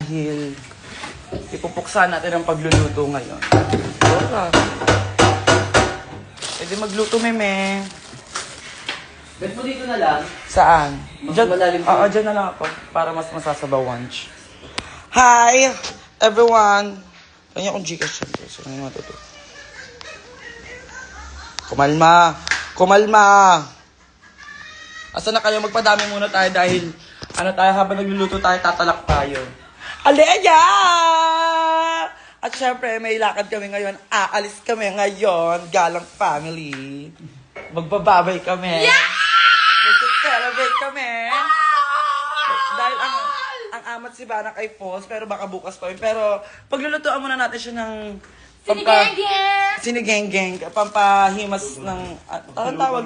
Dahil ipupuksan natin ang pagluluto ngayon. Tara. Pwede magluto, meme. Bet mo dito na lang. Saan? Mas malalim po. Oo, dyan na lang ako. Para mas masasabawan. Hi, everyone. Kanya akong Gcash. So, ano matuto? Kumalma. Kumalma. Asa na kayo? Magpadami muna tayo dahil ano tayo, habang nagluluto tayo, tatalak tayo. Aleya! At syempre, may lakad kami ngayon. Aalis kami ngayon. Galang family. Magbababay kami. Yeah! Mag-celebrate kami. Dahil ang amat si Banak ay post, pero baka bukas pa yun. Pero paglulutuan muna natin siya ng Sinigeng-geng. Pampahimas ng... Anong tawag?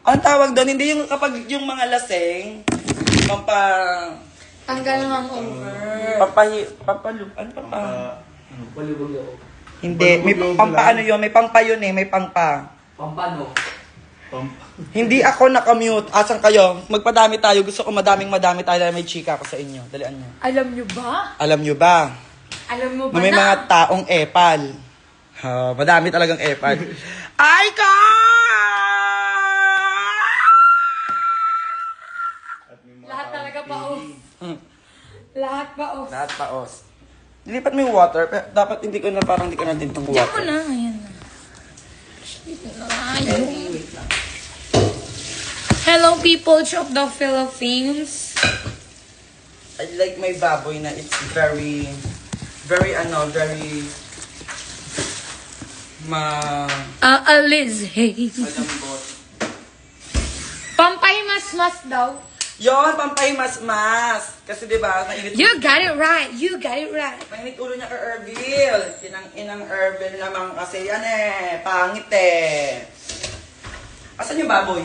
Anong tawag doon? Hindi yung kapag yung mga laseng. Tanggal ng hangover. Ano pampa? Palibog ako. Hindi. May pampa ano yun? May pampa yun eh. May pampa. Pampano? Hindi ako nakamute. Asan kayo? Magpadami tayo. Gusto ko madaming tayo dahil may chika ako sa inyo. Dalian nyo. Alam nyo ba? Alam nyo ba? Alam mo ba Na may na? mga taong epal. Madami talagang epal. Ay ka! Lahat talaga paos. Lahat paos. Lahat paos. Lilipat mo yung water. Pero dapat hindi ko na parang hindi ko na din itong Diyan mo water. na. Ayan na. Ayun. Hello people of the Philippines. I like my baboy na it's very Aliz, hey. malambot. Pampay mas daw. Yon, pampahimas-mas. Kasi diba, mainit, You got it right. You got it right. mainit ulo niya ka Erbil. Inang Erbil naman kasi yan eh. Pangit eh. Asan yung baboy?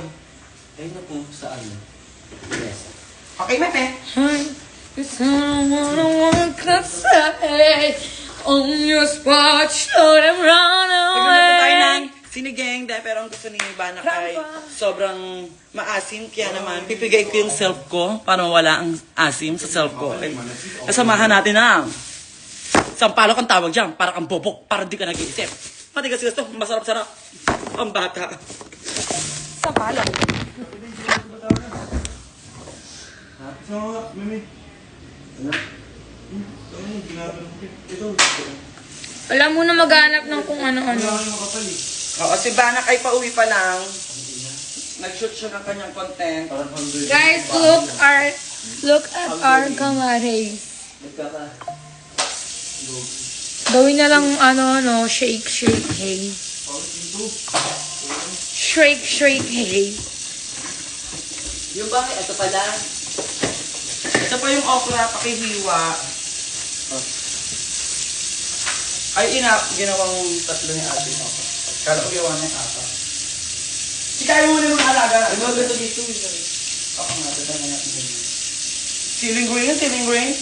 Ayun na po sa ano. Yes. Okay, Mepe. Cause I wanna walk outside on your spot, show them run Nagluluto tayo ng away. sinigeng dahil pero ang gusto ni Banak ay sobrang maasim. Kaya naman, pipigay ko yung self ko para mawala ang asim sa self ko. Okay? Kasamahan natin ang sampalok ang tawag dyan. Para kang bobok, para di ka nag-iisip. Matigas gusto, masarap-sarap. Ang bata. Sa palong. So, Mimi. Ano? Ano yung ginagawa mo? Ito. Alam mo na maghanap ng kung ano-ano. Kailangan mo kapal eh. Oo, si Banak ay pauwi pa lang. Nag-shoot siya ng kanyang content. Parang 100. Guys, look at our kamares. Nagkaka... Gawin na lang shake, hey. Shake, hey. Yung bakit? Ito pala. Ito pa yung okra, pakihiwa. Ay, ginawang tatlo ni ate mo. Kala ko gawa ng apat. Sikayo mo na yung alaga. Ano ba ito dito? Oo nga, ito na nga. Ceiling green yun, ceiling green.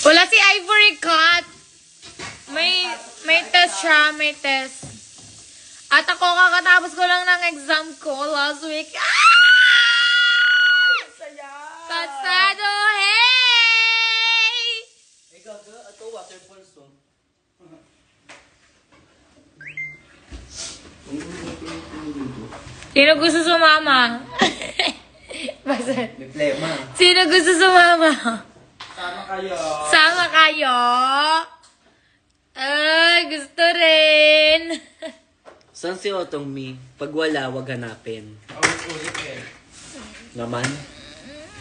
Wala si Ivory Cut. May test siya, may test. At ako kakatapos ko lang ng exam ko last week. Saya! Pasado, hey! Eh, gaga. Ito, waterfalls to. Sino gusto sumama? Basta. May plema. Sino gusto sumama? Sama kayo. Sama kayo? Ay, gusto rin. Saan si Otong Mi? Pag wala, wag hanapin. Ulit eh. Naman?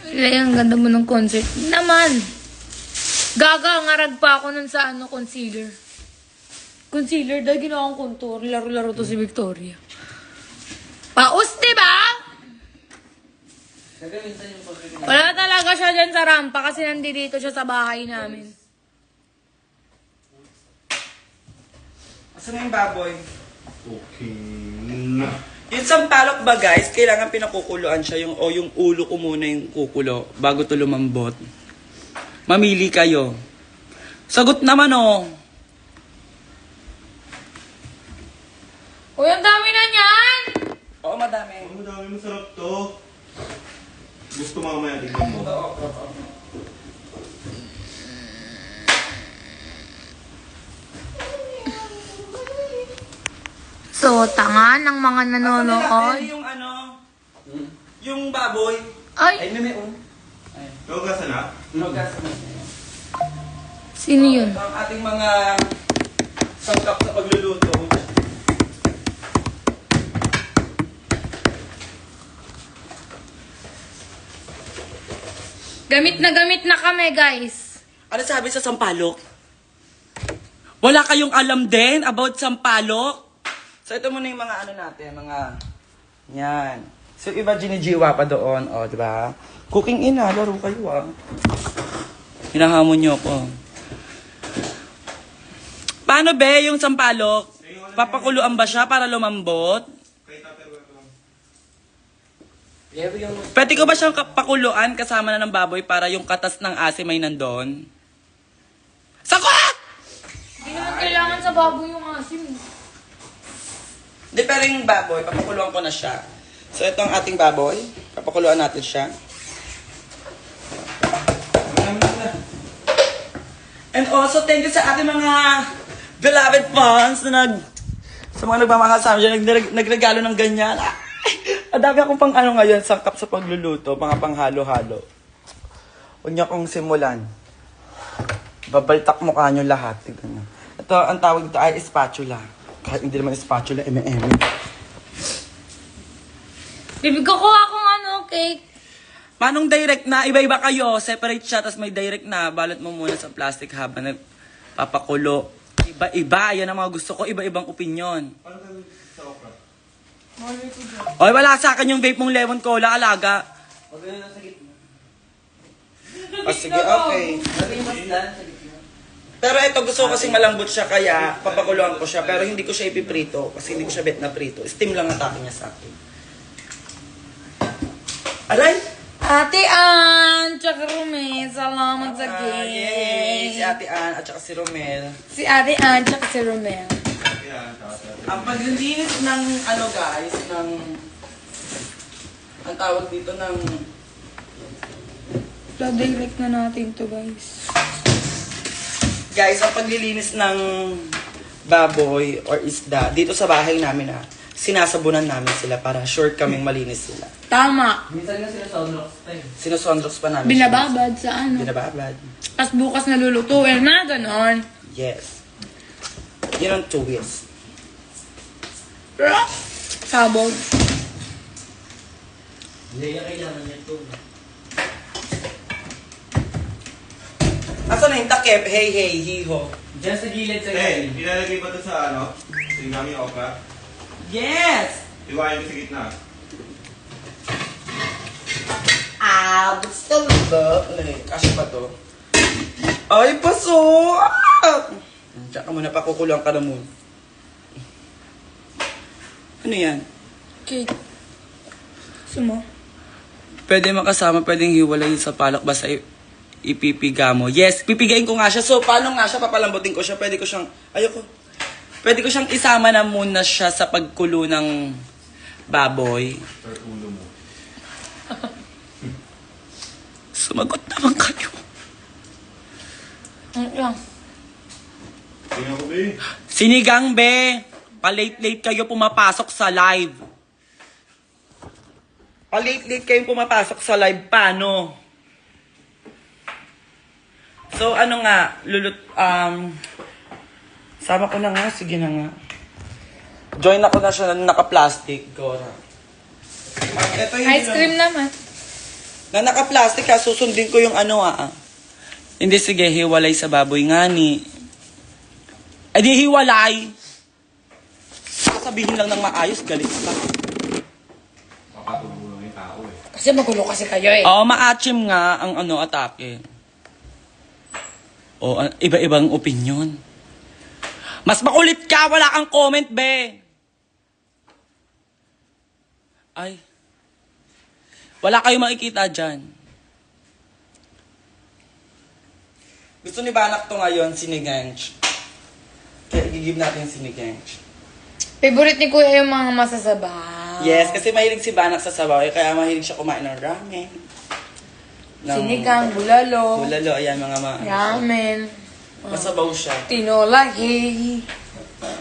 Ilay, ang ganda mo ng concert. Naman. Gaga, ngarag pa ako nun sa concealer. Concealer, dahil ginawa kong contour. Laro-laro to si Victoria. Paus, diba? Gagawin saan yung pagkakita? Wala talaga siya dyan sa rampa kasi nandito siya sa bahay namin. Asan na yung baboy? Okay. Yung sampalok ba guys, kailangan pinakukuluan siya yung ulo ko muna yung kukulo bago to lumambot. Mamili kayo. Sagot naman oh. Uy, ang dami na niyan! Oo, madami. Ang dami masarap to. Gusto mamaya tignan mo. So, tanga ng mga Asan nanonood. yung ano? Yung baboy. Ay, Ay, may oh. Ay. Hugasan na? Nugas. sino yun? Ang ating mga sangkap sa pagluluto. Gamit na kami, guys. Ano sabi sa sampalok? Wala kayong alam din about sampalok? So ito muna yung mga ano natin, mga yan. So iba ginijiwa pa doon, oh, di ba? Cooking in laro kayo ah. Hinahamon niyo ako. Paano be yung sampalok? Papakuluan ba siya para lumambot? Kay Tupperware ko lang. Pwede ko ba siyang pakuluan kasama na ng baboy para yung katas ng asim ay nandun? Sakot! Hindi naman kailangan sa baboy yung asim. Di, pero yung baboy, papakuluan ko na siya. So, ito ang ating baboy. Papakuluan natin siya. And also, thank you sa ating mga beloved fans na sa mga nagmamahal sa amin dyan, nagregalo ng ganyan. Ang dami akong pang ano ngayon, sangkap sa pagluluto, mga panghalo-halo. Huwag niyo akong simulan. Babaltak mukha niyo lahat. Tignan niyo. Ito, ang tawag dito ay spatula. Kahit hindi naman spatula, M&M. Bibig ko akong cake. Manong direct na, iba-iba kayo, separate siya, tapos may direct na, balot mo muna sa plastic habang nagpapakulo. Iba-iba, yan ang mga gusto ko, iba-ibang opinion. Paano kami sa okra? Oy, wala sa akin yung vape mong lemon cola, alaga. Oh, sige, okay. Pero ito, gusto ko kasing malambot siya, kaya papakuluan ko siya, pero hindi ko siya ipiprito, kasi hindi ko siya bet na prito. Steam lang ang atake niya sa akin. Alay! Ate Ann, tsaka Romel, salamat sa Yay! Si game. Ate Ann at saka si Romel. Si Ate Ann, tsaka si Romel. Yan, tapos. Ang paglilinis ng ano guys, ng ang tawag dito ng Direct na natin to, guys. ang paglilinis ng baboy or isda dito sa bahay namin sinasabunan namin sila para sure kaming malinis sila. Tama. Minsan nga sila soundrocks tayo. Sinusondrox pa namin. Binababad sa ano. Binababad. Tapos bukas nalulutuin na, ganon. Yes. Yun ang twist. Sabog. Leia, kailangan niya ito. Asan na yung takip? Hey, hey, hiho. Diyan sa gilid sa Eh, gilid. ilalagay ba ito sa ano? Sinigami yung okra? Yes! Iwain ko sa gitna. But still lovely. Kasi ba to? Ay, paso! Tsaka muna pakukulang ka na muna. Ano yan? Cake. Sumo. Pwede makasama, pwedeng hiwalay sa palak basta ipipiga mo. Yes, pipigain ko nga siya. So, paano nga siya? Papalambutin ko siya. Pwede ko siyang, pwede ko siyang isama na muna siya sa pagkulo ng baboy. Or ulo mo. Sumagot naman kayo. Ano lang. Tingnan ko, be. Sinigang, be. Pa-late-late kayo pumapasok sa live. Pa-late-late kayong pumapasok sa live. Paano? So, ano nga, sama ko na nga, sige na nga. Join ako na siya na naka-plastic, Gora. Ito yung Ice cream naman. na naka-plastic ha, susundin ko yung ano Hindi, sige, hiwalay sa baboy nga ni. Eh di hiwalay! Sasabihin lang ng maayos, galit ka. Papatubo lang yung tao eh. Kasi magulo kasi kayo eh. Oo, maachim nga ang atake. O, iba-ibang opinion. Mas makulit ka, wala kang comment, be. Ay. Wala kayong makikita dyan. Gusto ni Banak to ngayon, sinigang. Kaya igigib natin yung sinigang. Favorite ni Kuya yung mga masasabaw. Yes, kasi mahilig si Banak sa sabaw, kaya mahilig siya kumain ng ramen. Sinigang, bulalo, Bulalo, ayan mga ramen, masabaw siya. tinola, hey.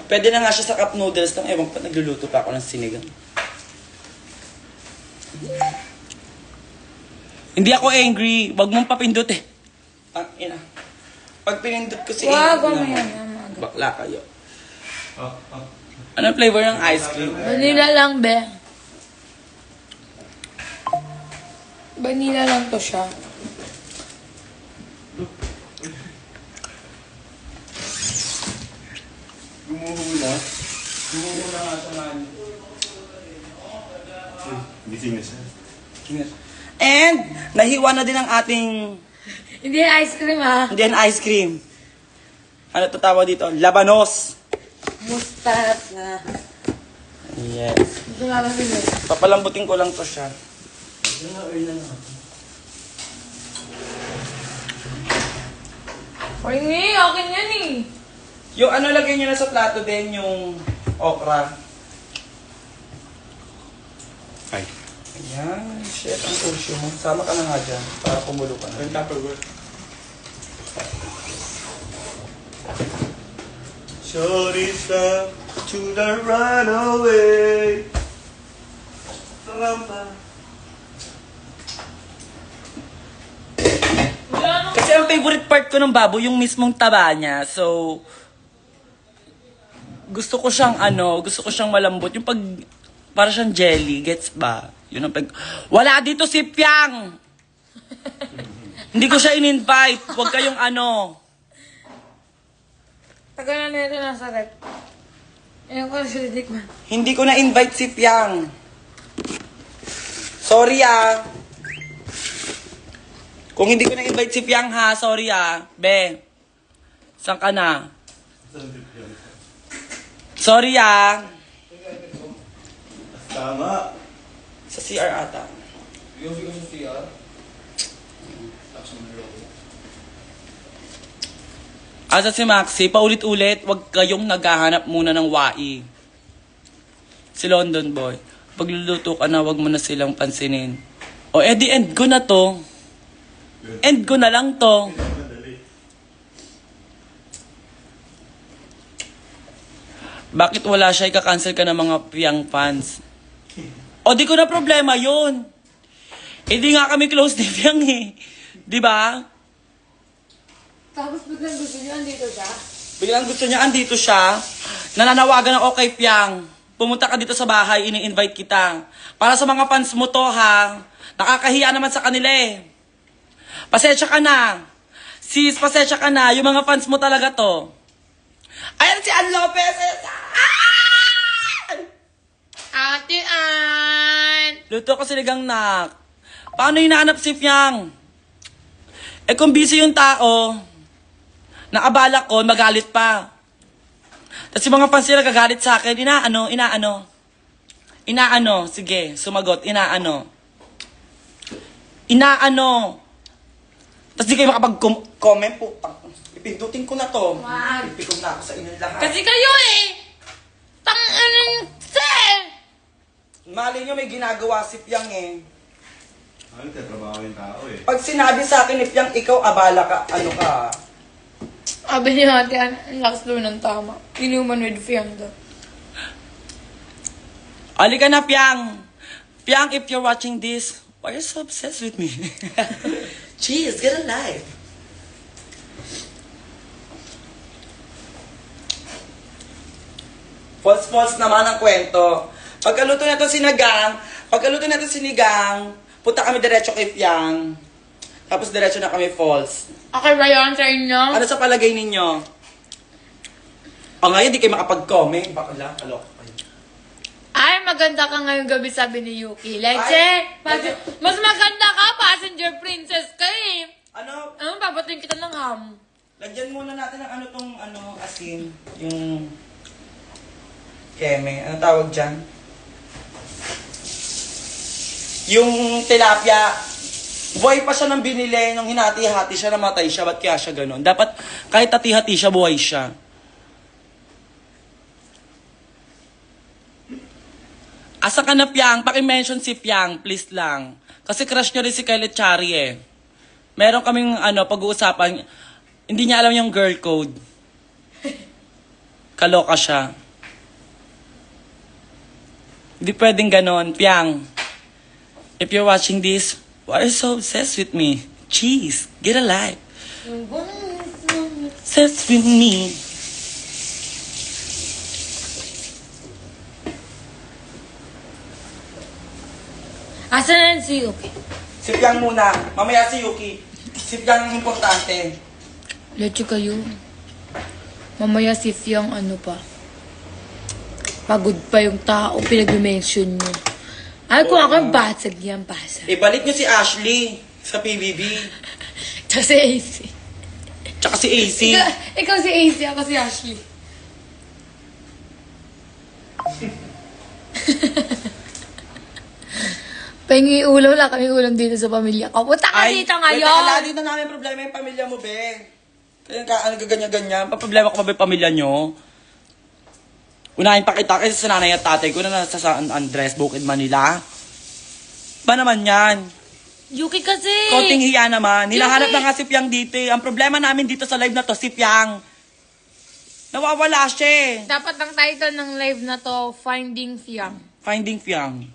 Pwede na nga siya sa cup noodles lang. Ewan ko, nagluluto pa ako ng sinigang. Hindi ako angry. Wag mong papindot eh. Ina. Pag pinindot ko si Wag, angry mamaya naman. na. Bakla kayo. Ah, ah. Anong flavor ng ice cream? Vanilla lang, be. Vanilla lang to siya. Gumuhula. Gumuhula nga sa man. Gising na siya. And, nahiwa na din ang ating, Hindi ice cream, ha? hindi yan ice cream. Ano to tawag dito? Labanos. Mustasa. Yes. Ito nga lang bili. Papalambutin ko lang to siya. Oy, ni, akin yan eh. Yung ano lagay nyo na sa plato din, yung okra. Ay. Ayan, shit, ang kurso mo. Sama ka na nga dyan, para kumulo ka na. Ang Tupperware. Shorty stop to the runaway. Rampa. Kasi ang favorite part ko ng baboy, yung mismong taba niya. So, gusto ko siyang malambot. Yung pag, para siyang jelly, gets ba? Yun ang pag... Wala dito si Piang! Hindi ko siya in-invite. Huwag kayong ano. Tagal na nito nasa rep. Ayun ko si Dickman. Hindi ko na-invite si Piang. Sorry ah. Kung hindi ko na-invite si Piang ha, sorry ah. Be, saan ka na? Sorry ah. Tama. Sa CR ata. Asa si Maxi, paulit-ulit, wag kayong naghahanap muna ng wai. Si London Boy, pagluluto ka na, wag mo na silang pansinin. O, edi end ko na to. End ko na lang to. Madali. Bakit wala siya, ika-cancel ka ng mga Piang fans? O, di ko na problema yun. Hindi nga kami close ni Piang eh. Di ba? Tapos biglang gusto niyo, andito siya? Biglang gusto niya, andito siya. Nananawagan ako kay Piang. Pumunta ka dito sa bahay, ini-invite kita. Para sa mga fans mo to, ha? Nakakahiya naman sa kanila eh. Pasensya ka na. Sis, pasensya ka na. Yung mga fans mo talaga to. Ayan si Ann Lopez. Ate Ann! Luto ko sinigang nak. Paano hinahanap si Piang? Eh kung busy yung tao, nakabala ko, magalit pa. Tapos yung mga fans nila gagalit sa akin, inaano, sige, sumagot, inaano. Tapos di kayo makapag-comment po. Ipindutin ko na to. Wag. Ipikog na ako sa inyong lahat. Kasi kayo eh! Tang-anong sir! Mali nyo, may ginagawa si Piang eh. Ano, tatrabaho yung tao eh. Pag sinabi sa akin ni Piang, ikaw abala ka, ano ka? Sabi niya ate Ann, ang lakas daw ng tama. Inuman with Fianda. Ali ka na, Piang. Piang, if you're watching this, why are you so obsessed with me? Jeez, get a life. False naman ang kwento. Pagkaluto na ito sinigang, punta kami diretso kay Piang. Tapos diretso na kami false. Okay ba yun sa inyo? Ano sa palagay ninyo? O ngayon, di kayo makapag-comment. Bakala, kalok kayo. Ay, maganda ka ngayong gabi, sabi ni Yuki. Leche, mas maganda ka, passenger princess ka eh. Ano, Ano, babating kita ng ham. lagyan muna natin ng asin. Yung keme. Ano tawag dyan? Yung tilapia. Buhay pa siya nang binili. Nung hinati-hati siya, namatay siya. Ba't kaya siya ganun? Dapat kahit hati-hati siya, buhay siya. Asa ka na, Piang? Paki-mention si Piang, please lang. Kasi crush nyo rin si Kylie Chari eh. Meron kaming pag-uusapan. Hindi niya alam yung girl code. Kaloka siya. Hindi pwedeng ganon. Piang, if you're watching this, why are you so obsessed with me? Jeez, get a life. Obsessed with me. Asan na si Yuki? Si Piang muna. Mamaya si Yuki. Si Piang ang importante. Leche kayo. Mamaya si Fiang ano pa. Pagod pa yung tao, pinag-mention nyo. Ay, kung ako yung basag yan, basag. Ibalik niyo si Ashley sa PBB. Tsaka si AC. Tsaka si AC. Ikaw si AC, ako si Ashley. Pengi ulam lang kami ulam dito sa pamilya ko. Punta ka dito ngayon! Alali na namin problema yung pamilya mo, be. Kaya ano ganyan-ganyan. Problema ko ba yung pamilya nyo? Unahin pa kita kasi sa nanay at tatay ko na nasa San Andres, Bukid, Manila. Ba naman yan? Yuki kasi! Konting hiya naman. Hinahanap Yuki! na nga si Piang dito eh. Ang problema namin dito sa live na to, si Piang. Nawawala siya eh. Dapat ang title ng live na to, Finding Fiang. Finding Piang.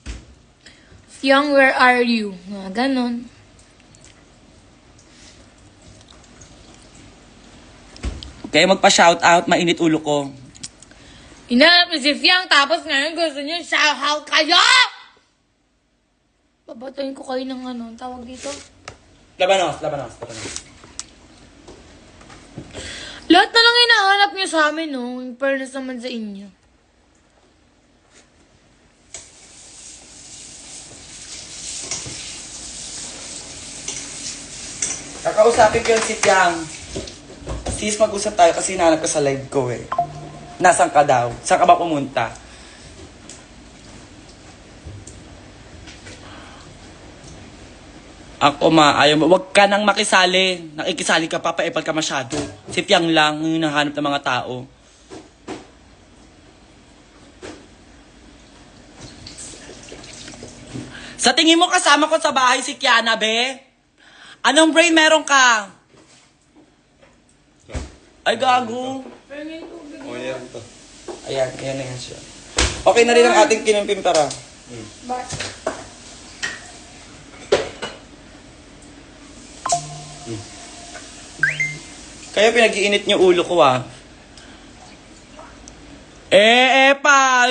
Fiang, where are you? Ganon. Okay, magpa-shoutout. Mainit ulo ko. Hinanap ni si Fiang, tapos ngayon gusto niyo shout-out kayo! Babatayin ko kayo ng ano, tawag dito? Labanos. Lahat na lang hinahanap niyo sa amin, no? In fairness naman sa inyo. Kakausapin ko yung si Piang. Sis, mag-usap tayo kasi hinahanap ka sa live ko eh. Nasaan ka daw? Saan ka ba pumunta? Ako ayaw mo. Huwag ka nang makisali. Nakikisali ka pa, paepal ka masyado. Si Piang lang, yung hinahanap ng mga tao. Sa tingin mo kasama ko sa bahay si Kiana, be? Anong brain meron ka? Ay, gago. O, yan to. Ayan na yan siya. Okay na rin ang ating kinimpimpara. Kaya pinag-iinit niyo ulo ko ah.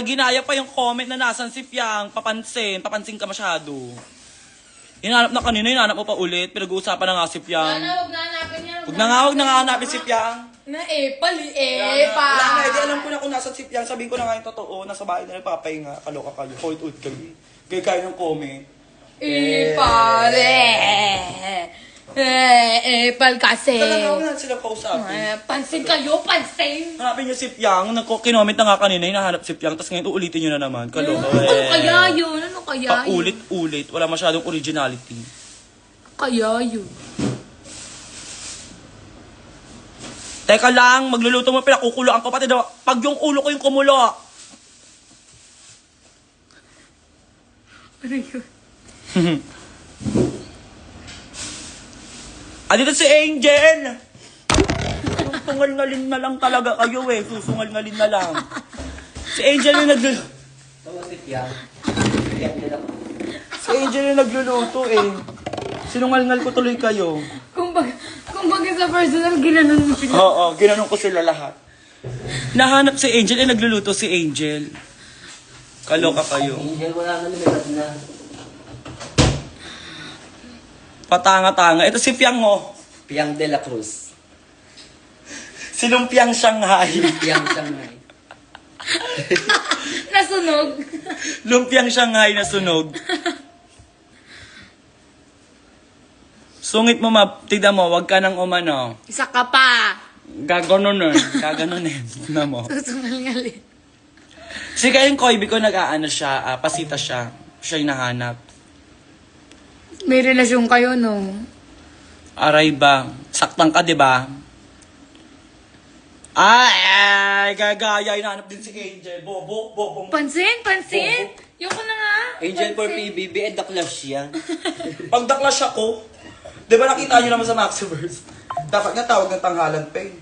Ginaya pa yung comment na nasan si Piang. Papansin ka masyado. Hinahanap na kanina, hinahanap mo pa ulit. Pinag-uusapan na nga si Piang. Huwag na hanapin niya. Huwag na nga hanapin si Piang. Na epal, Wala na, hindi alam ko na kung nasan si Piang. Sabihin ko na nga yung totoo. Nasa bahay na nagpapahinga. Kaloka kayo. Hold kayo. Gaya kayo ng comment. Epal, epal kasi. Talaga, huwag na silang kausapin. Pansin kayo, pansin. Hanapin niyo si Piang. Kinoment na nga kanina, hinahanap si Piang. Tapos ngayon, uulitin niyo na naman. Kaloka. Ano kaya yun? Ano kaya yun? Paulit-ulit. Wala masyadong originality. Kaya yun. Teka lang, magluluto mo, pinakukuloan ko pati daw. Pag yung ulo ko yung kumulo. Ano yun? Dito si Angel! Susungal-ngalin na lang talaga kayo eh. Susungal-ngalin na lang. Si Angel yung nagluluto. Si Angel yung nagluluto eh. Sinungal-ngal ko tuloy kayo. Kumbaga sa personal, ginanon mo sila. Oo, ginanon ko sila lahat. Nahanap si Angel, nagluluto si Angel. Kaloka kayo. Angel, wala na lumipat na. Patanga-tanga. Ito si Piang oh. Piang de la Cruz. Si Lumpiang Shanghai. Piang Shanghai. Nasunog. Lumpiang Shanghai na sunog. Sungit mo, tignan mo, wag ka nang umano. Isa ka pa. Gaganon na mo. Susungal-ngalin. Si kayong Koibi ko nag-aano siya, pasita siya. Siya yung nahanap. May relasyon kayo, no? Aray ba? Saktan ka, di ba? Ay, gagaya, hinahanap din si Angel. Bobo. Pansin. Yung ko na nga. Angel for Pansin. PBB, the clash yan. Pagdaklas ako, di ba nakita nyo naman sa Maxiverse? Dapat nga tawag ng tanghalan pa eh.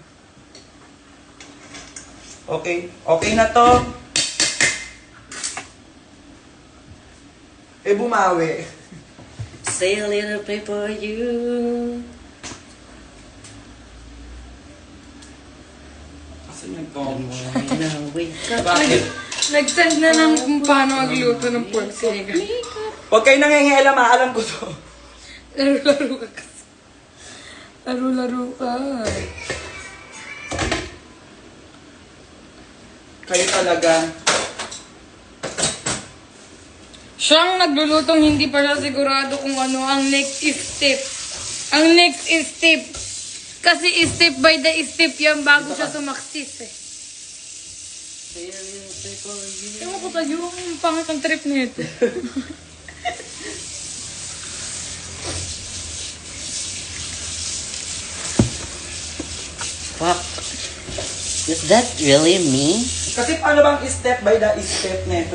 Okay? Okay na to. Bumawi. Say a little prayer for you. Asan yung tong? Now wake up. Bakit? Nag-send na lang kung paano magluto ng pork sinigang. Huwag kayo nangingialam, alam ko to. Laro-laro ka kasi. Laro-laro ka. Kayo talaga. Siyang naglulutong hindi pa siya sigurado kung ano ang next step. Ang next step. Kasi step by the step yan bago siya sumaksis eh. Say a little prayer for you. Ewan ko tayo, ang pangit ang trip nito. Fuck. Is that really me? Kasi paano bang step by the step nito?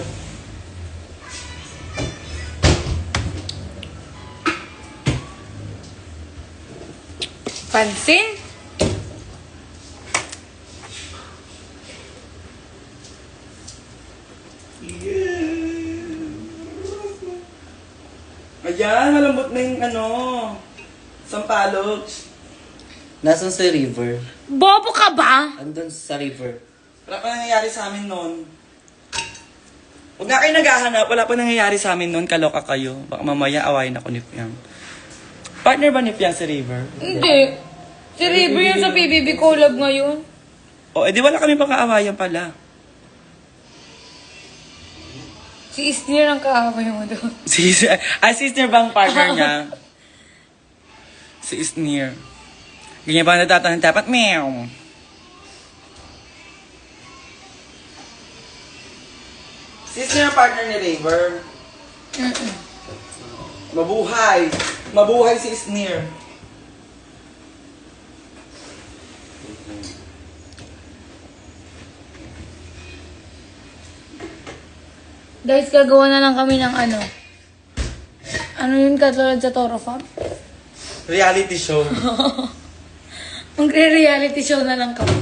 Pansin? Ayan, malambot na yung ano, sampalok. Nasaan sa river? Bobo ka ba? Andun sa river. Wala pa nangyayari sa amin noon. Huwag nga kayo naghahanap, wala pa nangyayari sa amin noon, kaloka kayo. Baka mamaya awayin ako ni Piang. Partner ba ni Piang si River? Hindi. Si River yun sa PBB collab ngayon. O, edi wala kami pang-aawayan pala. Si Isnir ang kaaway mo doon. Si Isnir bang partner niya? Si Isnir. Ganyan ba natatanong dapat? Meow. Si Isnir ang partner ni River. Mabuhay. Mabuhay si Isnir. Guys, gagawa na lang kami ng ano. Ano yun katulad sa Toro Farm? Reality show. Magre-reality show na lang kami.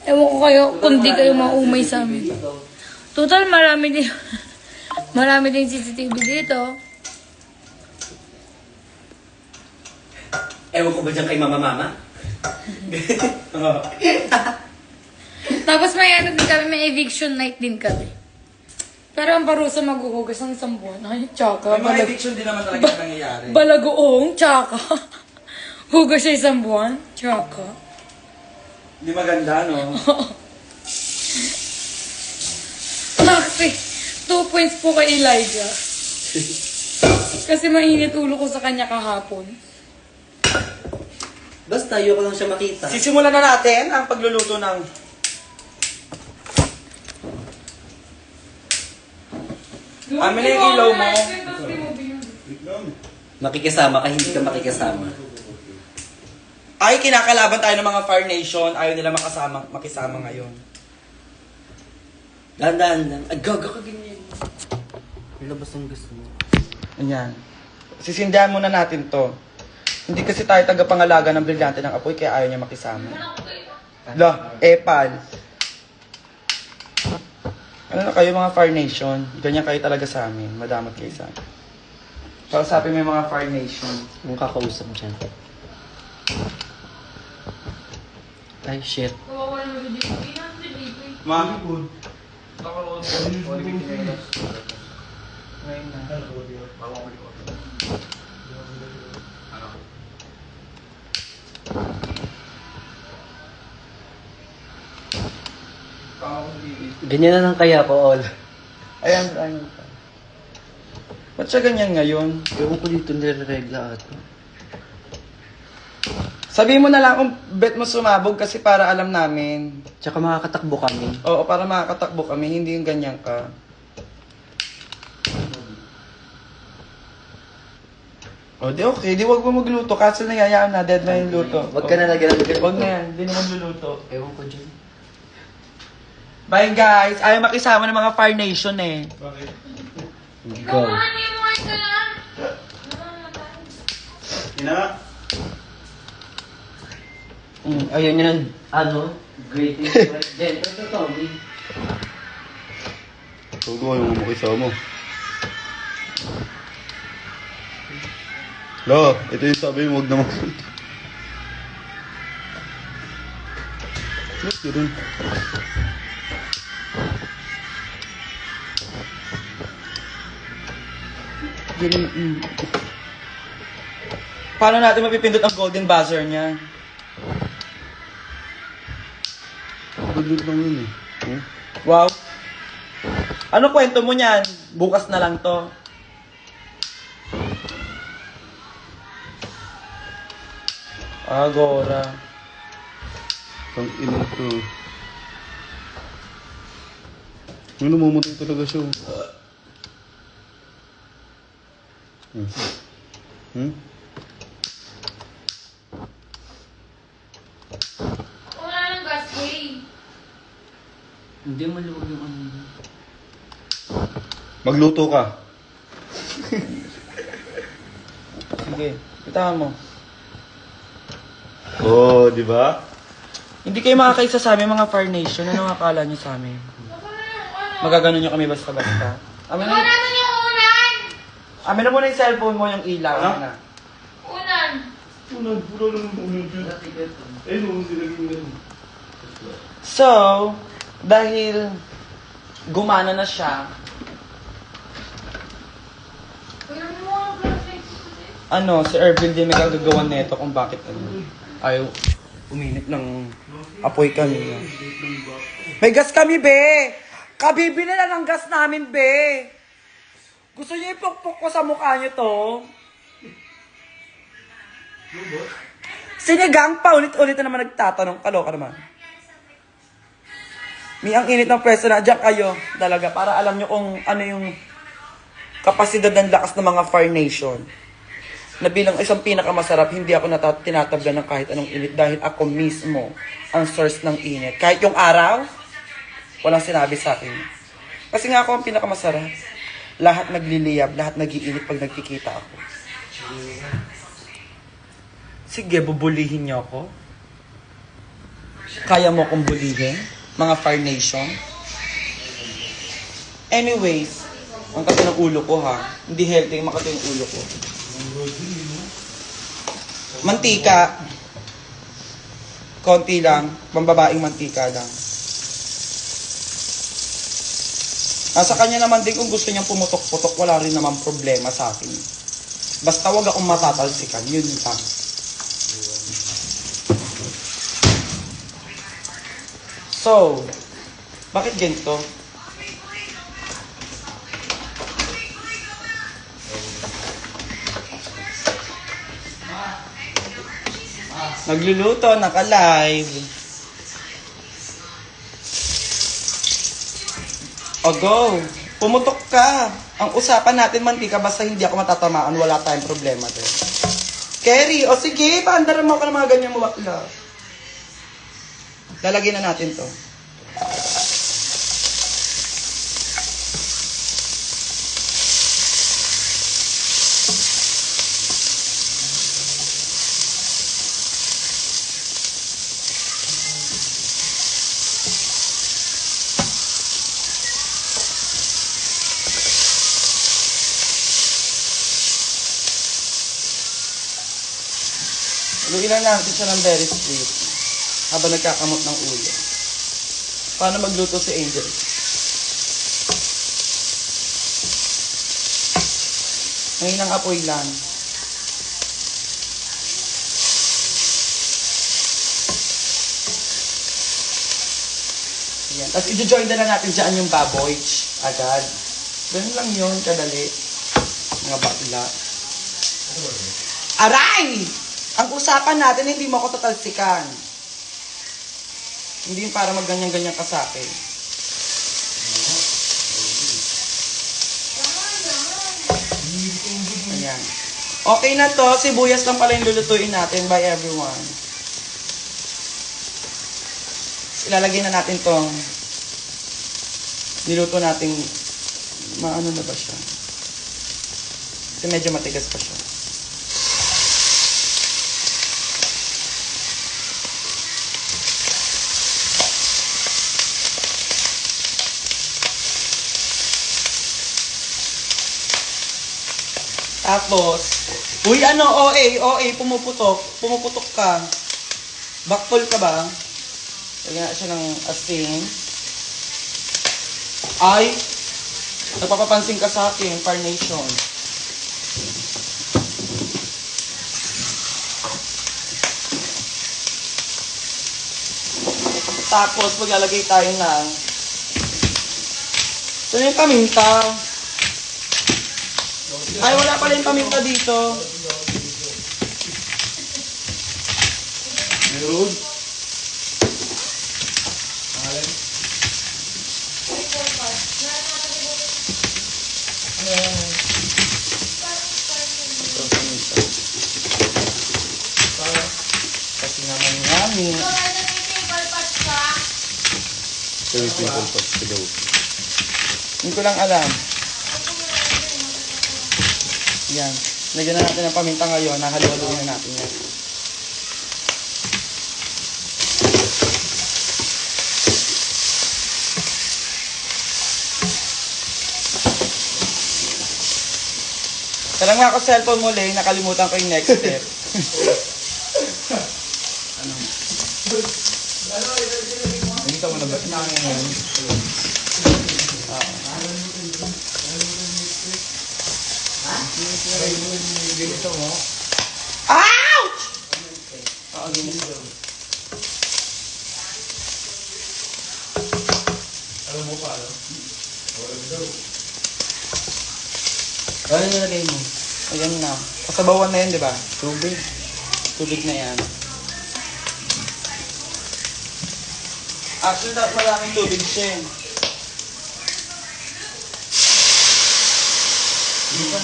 Ewan ko kayo kung di kayo maumay sa amin. Total, marami din. Marami din CCTV dito. Ewan ko ba dyan kay mama-mama? Tapos may ano din kami, may eviction night din kami. Pero ang parusa maghuhugas ng isang buwan. Ay, tsaka. May mga eviction din naman talaga nangyayari. Balagoong, tsaka. Hugas siya isang buwan, tsaka. Di maganda, no? Kasi, 2 points po kay Elijah. Kasi mainit ulo ko sa kanya kahapon. Basta ayoko lang siya makita. Sisimulan na natin ang pagluluto ng... Amin na yung ilaw mo. Makikisama ka, hindi ka makikisama. Ay, kinakalaban tayo ng mga Far Nation. Ayaw nila makisama ngayon. Dahan-dahan. Ay, gaga ka ganyan. Ilabas ang gusto mo. Ayan. Sisindihan muna natin to. Hindi kasi tayo tagapangalaga ng brilyante ng apoy, kaya ayaw niya makisama. Lah, epal. Ano na kayo mga Far Nation? Ganyan kayo talaga sa amin. Madamot kayo sa amin. Kausapin mo yung mga Far Nation. Yung kakausap dyan. Ay, shit. Ma? Ganyan na lang kaya ko, all. Ayan. Ba't siya ganyan ngayon? Ewan ko dito nilaregla ato. Sabihin mo na lang kung bet mo sumabog kasi para alam namin. Tsaka makakatakbo kami. Oo, para makakatakbo kami, hindi yung ganyan ka. O, di okay. Di wag mo magluto. Cancel na yayaan na. Dead na yung luto. Wag ka na nagalaw. Wag na yan. Hindi naman luluto. Ewan ko dyan. Bye guys. Ayaw makisama ng mga Far Nation eh. Go. Ayun yun ang, greatest president. Ito, Tommy. Huwag ko yung makisama. Lo, ito yung sabi mo, huwag naman. Ba't ganun? Paano natin mapipindot ang golden buzzer niya? Gandun lang yun eh. Hmm? Wow. Ano kwento mo niyan? Bukas na lang to. Agora. Ang ina to. May namamatay talaga siya. Hmm? Hmm? Wala nang gas, Jay. Hindi maluwag yung ano. Magluto ka. Sige, bitawan mo. Oo, di ba? Hindi kayo makakaisa sa amin, mga Far Nation. Ano akala niyo sa amin? Magaganon niyo kami basta-basta. Amin Wala na, na yung unan! amin na muna yung cellphone mo, yung ilaw. Ha? Amin na. Unan! Puro lang yung ulo dyan. Eh, nung silagin ganun. So, dahil gumana na siya, Kaya mo ang plastic. si Ervin din may kagagawan nito kung bakit ayaw uminit ng apoy kanina. May gas kami, be! Kabibi na lang ang gas namin, be! Gusto niyo ipukpuk ko sa mukha niyo to? Sinigang pa, ulit-ulit na naman nagtatanong. Kaloka naman. Ang init ng pwesto na, diyan kayo. Talaga, para alam nyo kung ano yung kapasidad ng lakas ng mga Far Nation. Na bilang isang pinakamasarap, hindi ako tinatablan ng kahit anong init dahil ako mismo ang source ng init. Kahit yung araw, walang sinabi sa akin. Kasi nga ako ang pinakamasarap. Lahat nagliliyab, lahat nagiinit pag nagkikita ako. Sige, bubulihin niyo ako. Kaya mo akong bulihin? Mga Far Nation? Anyways, ang kati ng ulo ko ha. Hindi healthy yung makati yung ulo ko. Mantika. Konti lang. Pambabaing mantika lang. Sa kanya naman din kung gusto niyang pumutok-putok, wala rin naman problema sa akin. Basta wag akong matatalsikan. Yun lang. So, bakit ganito? Nagluluto, naka-live. O go, pumutok ka. Ang usapan natin, mantika, basta hindi ako matatamaan, wala tayong problema doon. Kerry, o sige, paandaran mo ka ng mga ganyan mo bakla. Lalagyan na natin to. Luin lang natin siya ng very sweet habang nagkakamot ng ulo. Paano magluto si Angel? Ngayon ang apoy lang. Ayan. Tapos i-join na natin dyan yung baboy. Agad. Ganun lang yun, kadali. Mga bakla. Aray! Ang usapan natin, hindi mo ako tatalsikan. Hindi yung para magganyan-ganyan ka sa akin. Ayan. Okay na to. Sibuyas lang pala yung lulutuin natin by everyone. Ilalagay na natin tong niluto nating maano na ba siya? Kasi medyo matigas pa siya. Tapos, uy, ano, OA, pumuputok ka. Backpull ka ba? Lagyan na siya ng asin. Ay, nagpapapansin ka sa akin, carnation. Tapos, maglalagay tayo ng ito yung paminta. Ay, wala pala yung paminta dito. Meron. Kasi naman yummy. Hindi ko lang alam. Yan. Lagyan na natin ng paminta ngayon. Nakaluluin na natin yan. Talang nga ako cellphone muli. Nakalimutan ko yung next step. Ganito mo na ba? Ganito mo? Ouch! Oo, ganito. Alam mo pa, ano? Ano nilagay mo? Ayan na. Kasabawan na yan, di ba? Tubig. Tubig na yan. Actually, dapat maraming tubig siya. Di ba?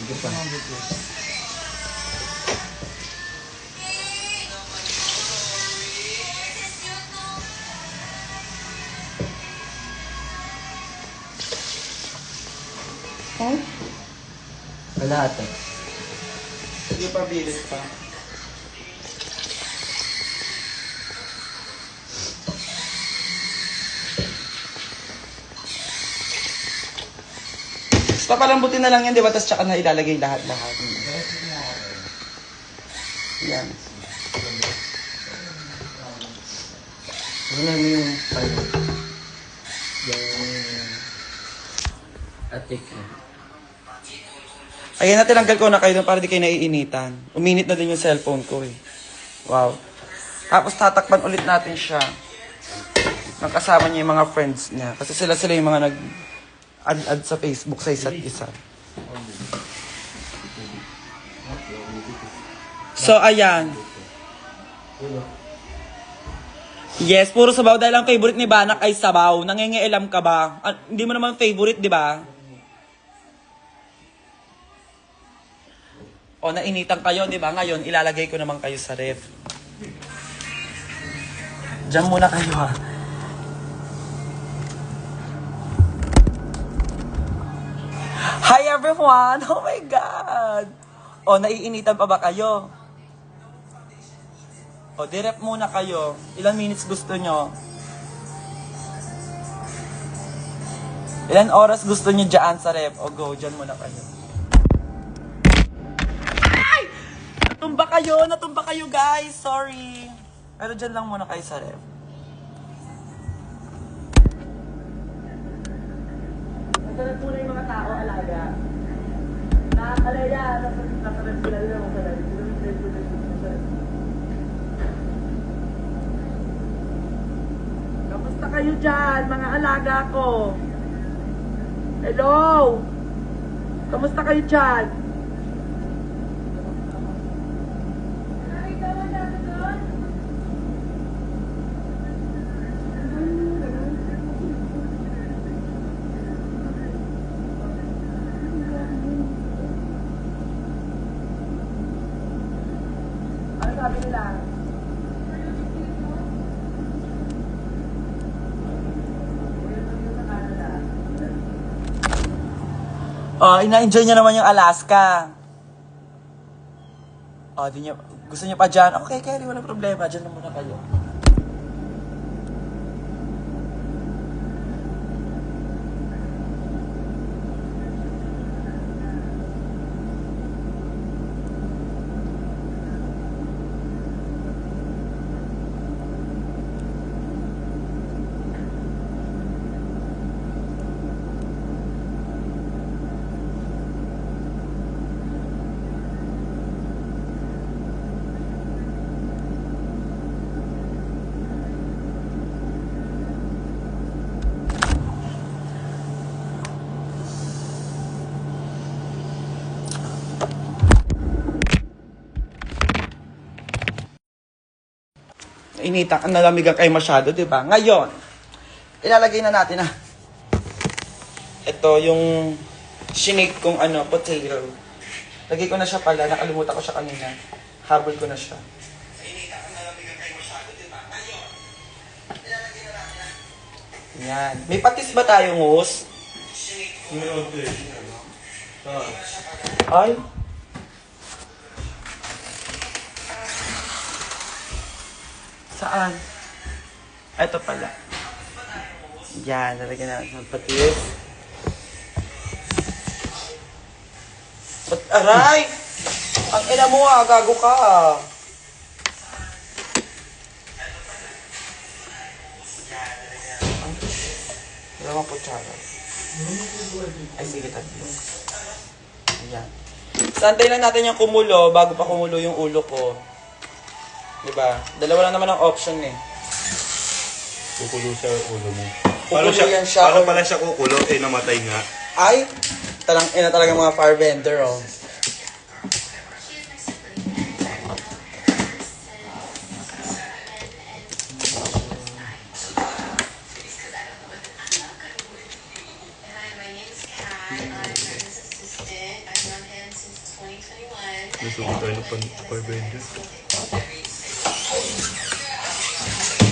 Hindi pa. Huh? Wala ata. Sige pa, bilis pa. Basta palambutin na lang yan, di ba? Tapos tsaka na ilalagay lahat-lahat. Yan. Ano mo yung ano? Yung atik na. Ayan na, tinanggal ko na kayo doon para di kayo naiinitan. Uminit na din yung cellphone ko eh. Wow. Tapos tatakpan ulit natin siya. Magkasama niya yung mga friends niya. Kasi sila yung mga nag-add sa Facebook sa isa't isa. So, ayan. Yes, puro sabaw. Dahil ang favorite ni Banak ay sabaw. Nangingialam ka ba? Hindi mo naman favorite, di ba? O, nainitan kayo, di ba? Ngayon, ilalagay ko naman kayo sa ref. Diyan muna kayo, ha? Hi, everyone! Oh my God! O, naiinitan pa ba kayo? O, di-ref muna kayo. Ilang minutes gusto nyo? Ilan oras gusto nyo dyan sa ref? O, go, dyan muna kayo. Natumba kayo guys, sorry. Pero dyan lang muna kayo sa ref. Nasarap muna yung mga tao, alaga. Nakakalaya, nasarap sila yung mga ref. Kamusta kayo dyan, mga alaga ko? Hello? Kamusta kayo dyan? Sabi nila. Oh, ina-enjoy niya naman yung Alaska. Oh, di niya, gusto niya pa dyan. Okay, Kelly, walang problema. Dyan na muna kayo. initang, nalamigan kayo masyado, di ba? Ngayon, ilalagay na natin na ito yung shinake kong potato. Lagay ko na siya pala, nakalimutan ko siya kanina. Habol ko na siya. Yan. May patis ba tayong hose? May onti. Ay. Saan? Ito pala. Yan, nalagyan natin ng patis. Aray! Ang ina mo gago ka Dalawang kutsara. Ay, sige, tatlo. Ayan. Santay lang natin yung kumulo bago pa kumulo yung ulo ko. Diba? Dalawa lang naman ang option eh. Kukulo siya yung ulo mo. Kukulo yan siya. Paano pala siya kukulo? Eh, namatay nga. Ay! Talagang mga fire vendor, oh. Nasuko tayo ng parbender.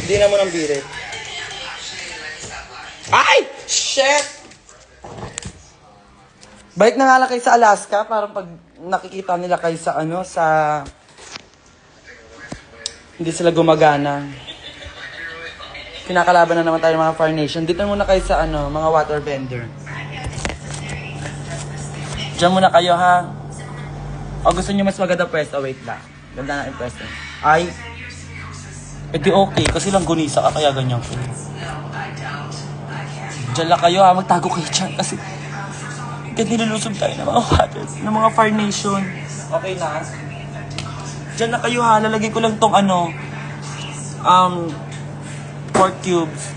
Hindi na mo nang birit. Ay! Shit! Balik na nga lang kayo sa Alaska, parang pag nakikita nila kayo sa hindi sila gumagana. Kinakalaban na naman tayo ng mga Fire Nation. Dito muna kayo sa mga water vendor. Diyan muna kayo, ha? O gusto nyo mas maganda pwesto, wait lang. Ganda na yung pwesto. Ay, edi okay, kasi lang gunisa ka, kaya ganyan ko. Diyan lang kayo, ha? Magtago kayo dyan, kasi kahit nilulusog tayo ng mga water, ng mga Fire Nation. Okay na? Diyan lang kayo, ha? Lalagay ko lang tong pork cubes.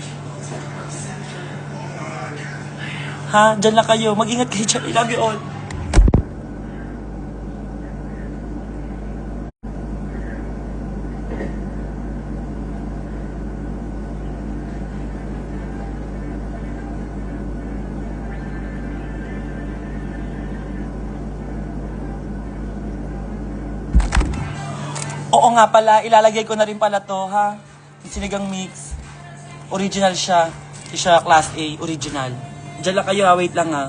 Ha? Diyan lang kayo. Mag-ingat kayo dyan. I love you all. Oo nga pala, ilalagay ko na rin pala to, ha? Yung sinigang mix. Original siya. Hindi siya class A, original. Diyan lang kayo, ha? Wait lang, ha?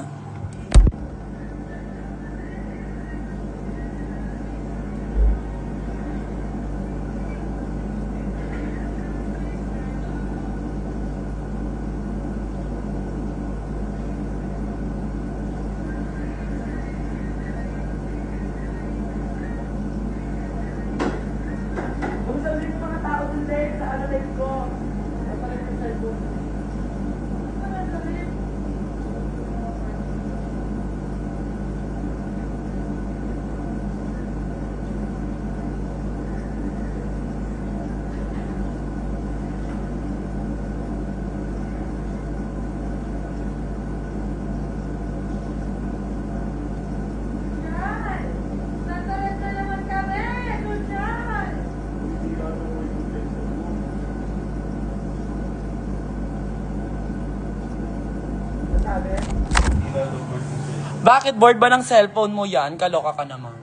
Bakit board ba ng cellphone mo yan? Kaloka ka naman.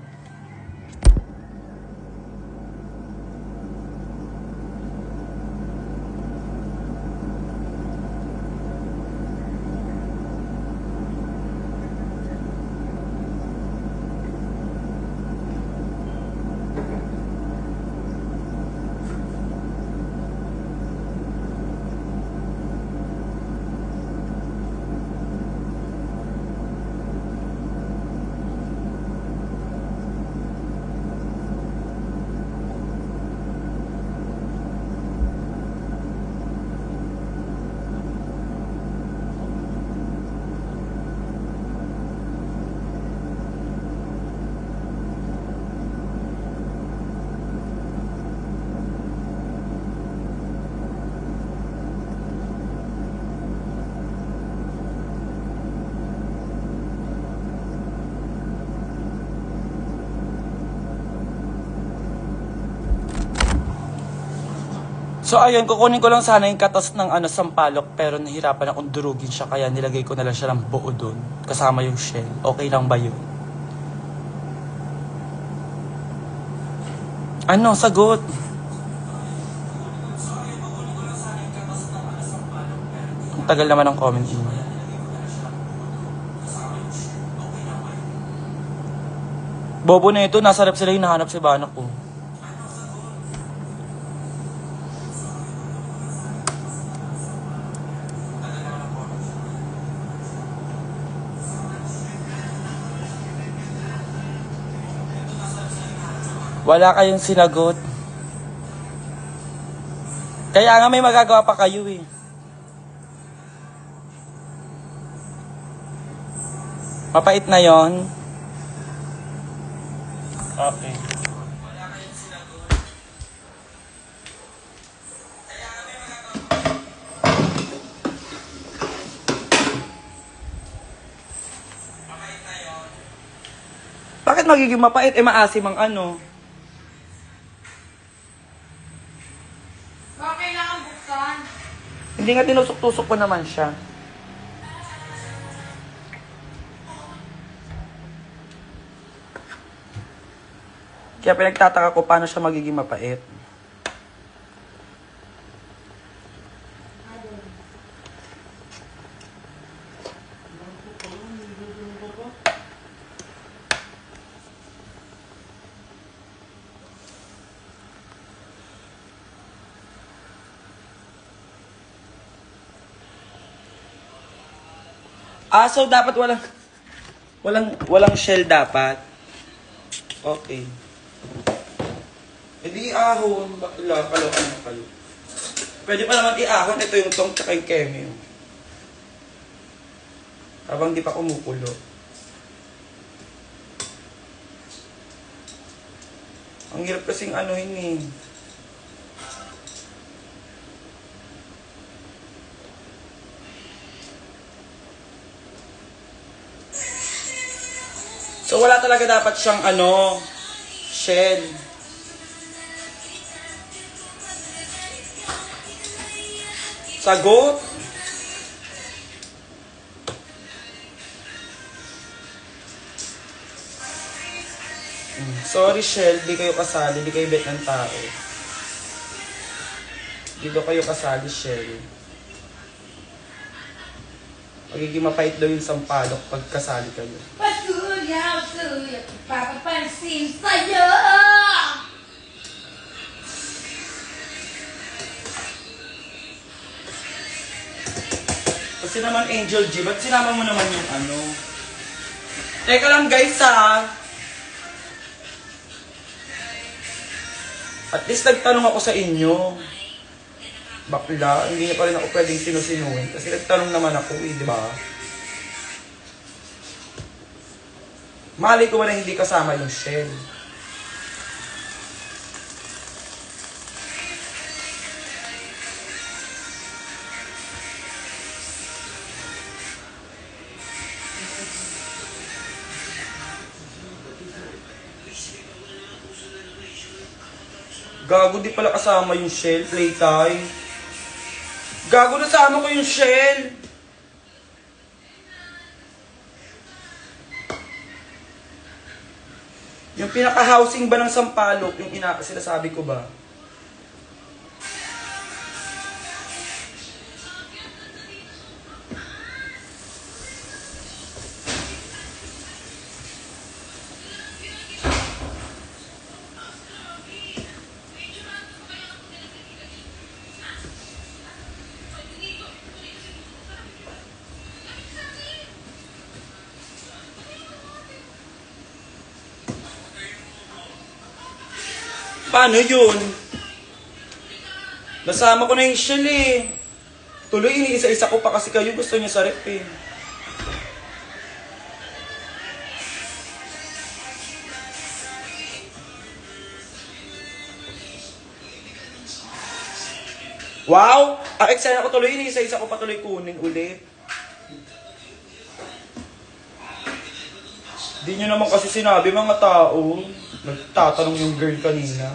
So ayun, kukunin ko lang sana yung katas ng sampalok pero nahirapan akong durugin siya kaya nilagay ko na lang siya ng buo doon kasama yung shell. Okay lang ba yun? Ano? Sagot? Ang tagal naman ng comment mo. Bobo na ito, nasa rep sila hinahanap si Banak ko. Wala kayong sinagot. Kaya nga may magagawa pa kayo eh. Mapait na yon. Okay. Bakit magiging mapait? Maasim ang Baka kailangan buksan. Hindi nga tinusok-tusok ko naman siya. Kaya pinagtataka ko paano siya magiging mapait. So dapat walang shell dapat. Okay. Hindi ahon, bakla, kalokan na kayo. Pwede pa naman iahon, ito yung tong tsaka yung keme. Habang di pa kumukulo. Ang hirap kasing anuhin eh. So wala talaga dapat siyang shell. Sagot? Sorry Shell, di kayo kasali, di kayo bet ng tao. Dito kayo kasali Shell. Magiging mapait daw yung sampalok pag kasali kayo. Patuloy, papapansin sa'yo! Kasi naman Angel G, ba't sinama mo naman yung Teka lang guys ha. At least nagtanong ako sa inyo. Bakla, hindi niya pa rin ako pwedeng sinusinuhin. Kasi nagtanong naman ako di ba? Malay ko na hindi kasama yung shell. Gago, di pala kasama yung shell, playtime. Gago, nasama ko yung shell. Yung pinaka-housing ba ng sampalok, yung sinasabi ko ba? Paano yun? Nasama ko na yung shell eh. Tuloy, iniisa-isa ko pa kasi kayo gusto niya sa rep eh. Wow! Eksena ko tuloy, iniisa-isa ko pa tuloy kunin ulit. Di nyo naman kasi sinabi mga tao. Nagtatanong yung girl kanina.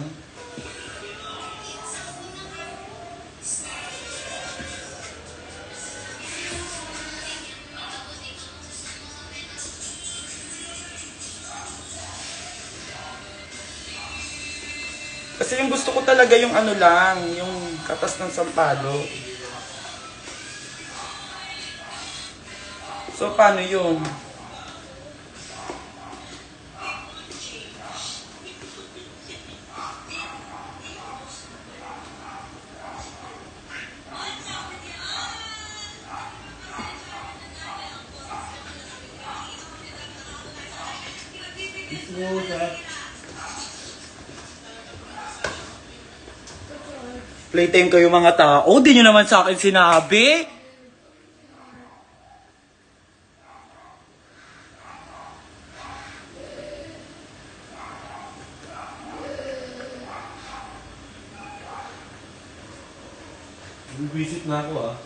Kasi yung gusto ko talaga yung ano lang, yung katas ng sampalo. So, paano yun? Playtime kayo mga tao. Di nyo naman sa akin sinabi. Visit na ako ah.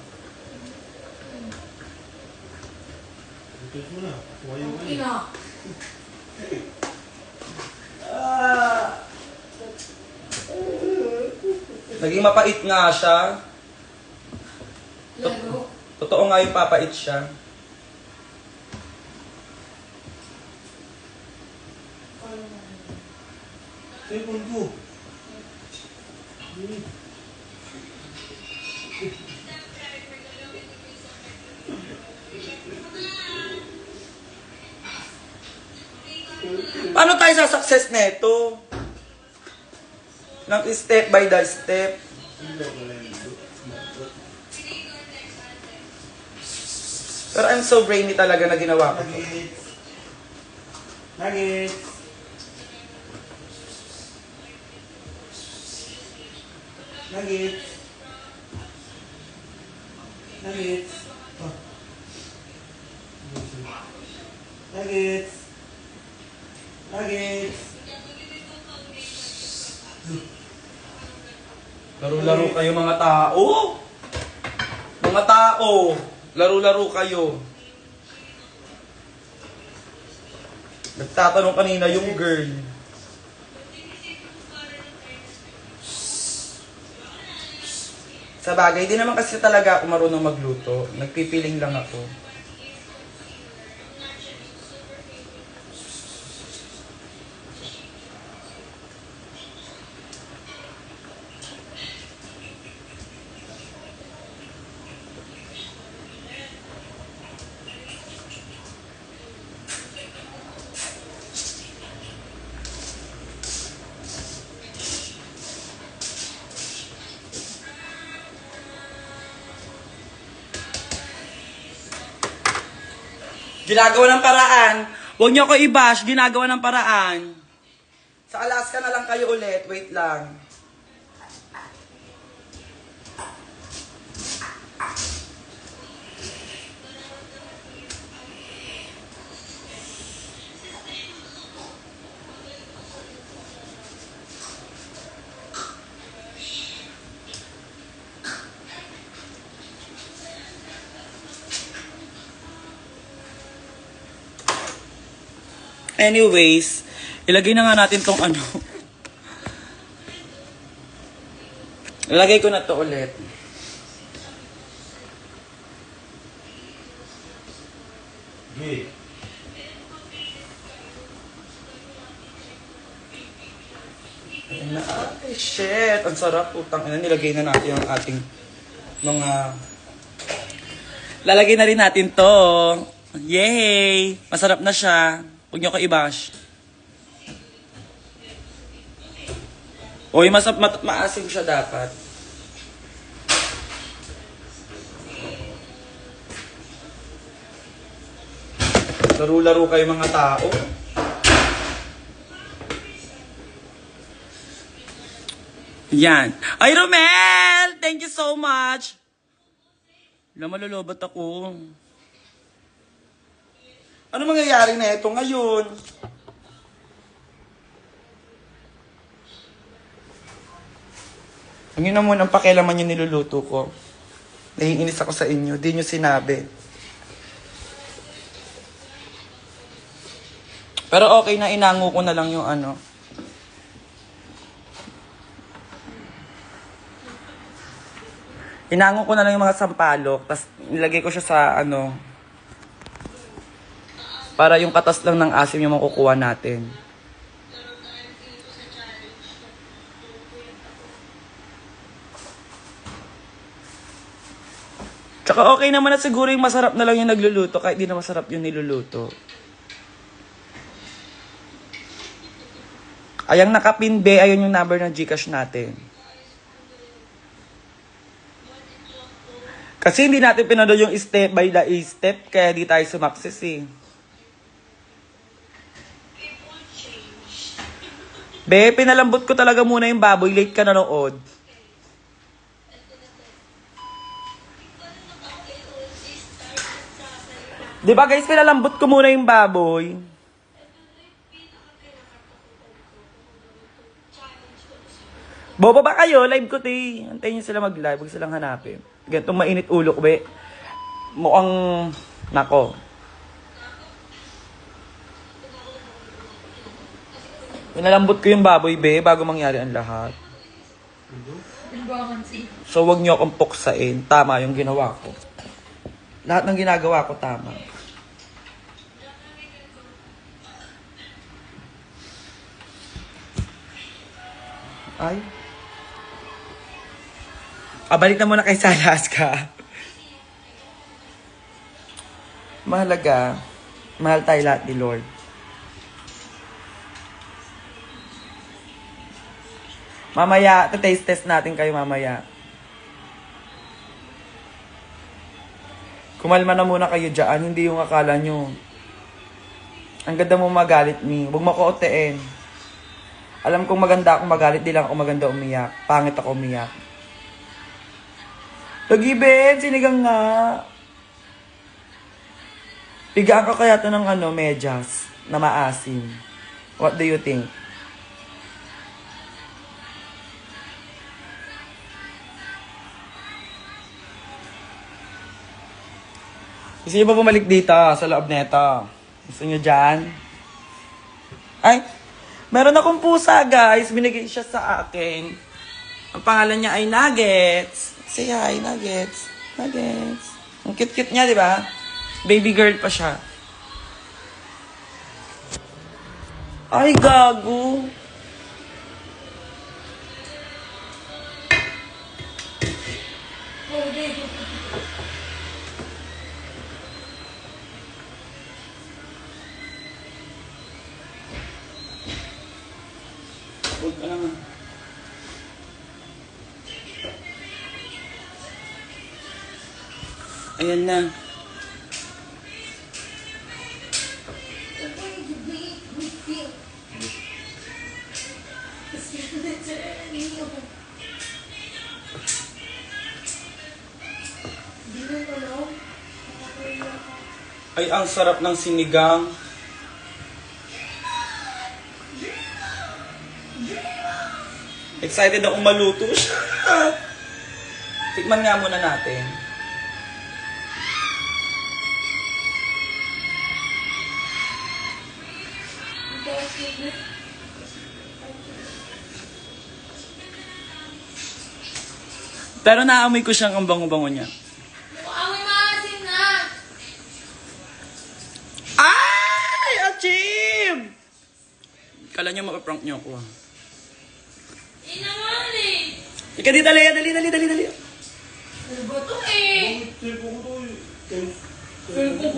Visit mo na. Kumayo ka na. Ina. Naging mapait nga siya. Laro. Totoo nga yung papait siya. Cellphone ko. Paano tayo sa success neto? Ng step by the step. Pero I'm so brainy talaga na ginawa ko. Nuggets. Nuggets. Nuggets. Nuggets. Oh. Nuggets. Nuggets. Laro-laro kayo mga tao. Mga tao, laro-laro kayo. Nagtatanong kanina yung girl. Sa bagay, di naman kasi talaga ako marunong magluto. Nagpipiling lang ako. Ginagawa ng paraan. Huwag niyo ako i-bash. Ginagawa ng paraan. Sa Alaska na lang kayo ulit. Wait lang. Anyways, ilagay na nga natin tong ano. Ilagay ko na to ulit. Okay. Ayun na. Ay, shit. Ang sarap. Utang ina. Nilagay na natin yung ating mga... Lalagay na rin natin to. Yay! Masarap na siya. Huwag niyo ko i-bash. Uy, maasim siya dapat. Laro-laro kayo mga tao. Yan. Ay, Romel! Thank you so much! Malulobot ako. Ano mangyayari na ito ngayon? Ang yun na muna ang pakialaman yung niluluto ko. Naiinis ako sa inyo. Di nyo sinabi. Pero okay na, inango ko na lang yung ano. Inango ko na lang yung mga sampalok. Tapos nilagay ko siya sa ano. Para yung katas lang ng asim yung makukuha natin. Tsaka okay naman na siguro yung masarap na lang yung nagluluto kahit di na masarap yung niluluto. Ayang nakapin, be, ayun yung number ng GCash natin. Kasi hindi natin pinanood yung step by the step, kaya di tayo sumakses eh. Be, pinalambot ko talaga muna yung baboy, late ka nanood. Di ba guys, pinalambot ko muna yung baboy. Boba ba kayo? Live ko, te. Antayin nyo sila mag-live. Huwag silang hanapin. Ganitong mainit ulo ko, be. Mukhang... Nako. Pinalambot ko yung baboy, be, bago mangyari ang lahat. So, wag nyo akong puksain. Tama yung ginawa ko. Lahat ng ginagawa ko, tama. Ay. Balik na muna kay Salaska. Mahalaga, mahal tayo lahat ni Lord. Mamaya, taste test natin kayo mamaya. Kumalma na muna kayo dyan, hindi yung akala nyo. Ang ganda mo magalit ni. Huwag mo ko utiin. Alam kong maganda akong magalit, di lang ako maganda umiyak. Pangit ako umiyak. Pag-ibig, sinigang nga. Pigaan ko kaya to ng medyas na maasim. What do you think? Gusto niyo ba bumalik dito sa loob neto? Gusto niyo dyan? Ay, meron akong pusa guys. Binigay siya sa akin. Ang pangalan niya ay Nuggets. Say hi, Nuggets. Nuggets. Ang cute-cute niya, di ba? Baby girl pa siya. Ay, gago. Huwag ka lang. Ayan na. Ay, ang sarap ng sinigang. Excited akong maluto siya. Tikman nga muna natin. Pero naamoy ko siyang ang bango-bango niya. Amoy maasim na! Ay! Achieve! Kala niyo mapaprank niyo ako ah. Inaman eh! Ika di, dali. Ano ba ito eh? Cellphone ko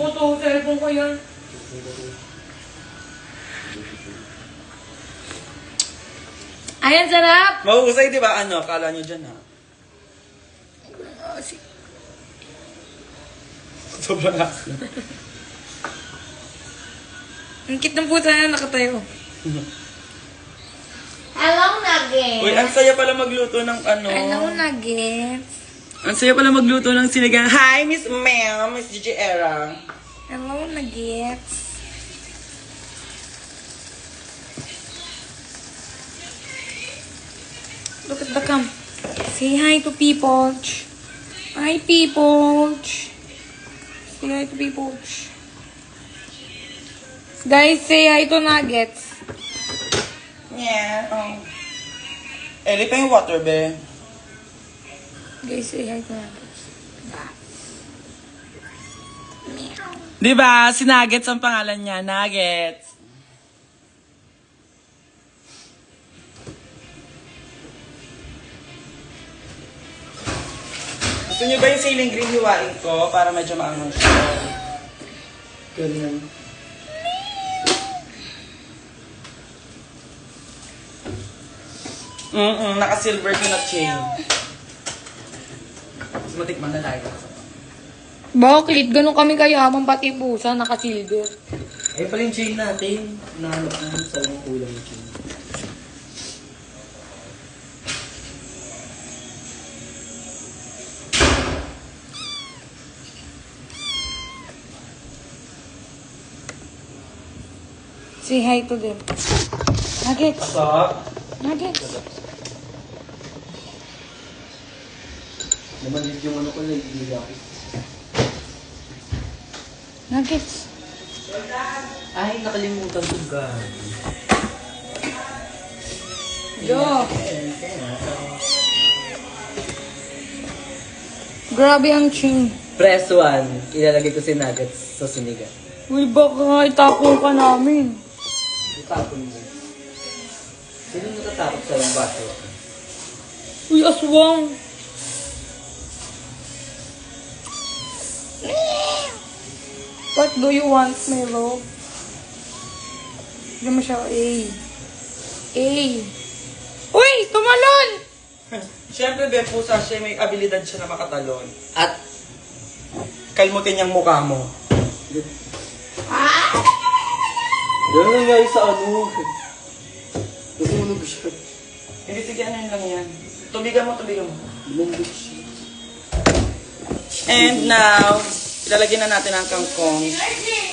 to eh. Cellphone ko yan. Ayan, sarap! Mahusay, di ba? Kala niyo dyan ha. Sobrang asin. Ang cute ng pusa na nakatayo. Hello, Nuggets! Uy, ang saya pala magluto ng Hello, Nuggets! Ang saya pala magluto ng sinigang. Hi, Miss Mel, Miss Gigi Era. Hello, Nuggets! Look at the cam. Say hi to people. Hi, people. Say hi to people. Guys, say hi to Nuggets. Yeah. Eli pa yung water, be. Guys, say hi to Nuggets. Di ba? Si Nuggets ang pangalan niya. Nuggets. Gusto niyo ba yung ceiling green hiwain ko para medyo maangang siya? Ganun. Naka-silver ko na chain. Mas matikman na tayo. Bakit? Ganun kami kayaman pati pusa, naka-silver. Ay pala yung chain natin. Nahanap namin sa unang kulang na chain. Say hi to them. Nuggets. Stop. Nuggets. Naman yung ano ko na ilagay. Nuggets. Ay, nakalimutan ko ga. Yo. Grabe ang ching. Press 1. Ilalagay ko si Nuggets sa sinigang. Uy, baka itako ka namin. Itapon mo. Sino natatakot sa yung baso? Uy, aswang. What do you want, my love? Hindi mo siya, A. A. Uy, tumalon! Siyempre, be, pusa siya, may abilidad siya na makatalon. At Kalmutin niyang mukha mo. yan nangyari sa ano. Nasunog siya. Hindi, sige, ano yun lang yan. Tubigan mo. Lumambot siya. And now, ilalagyan na natin ang kangkong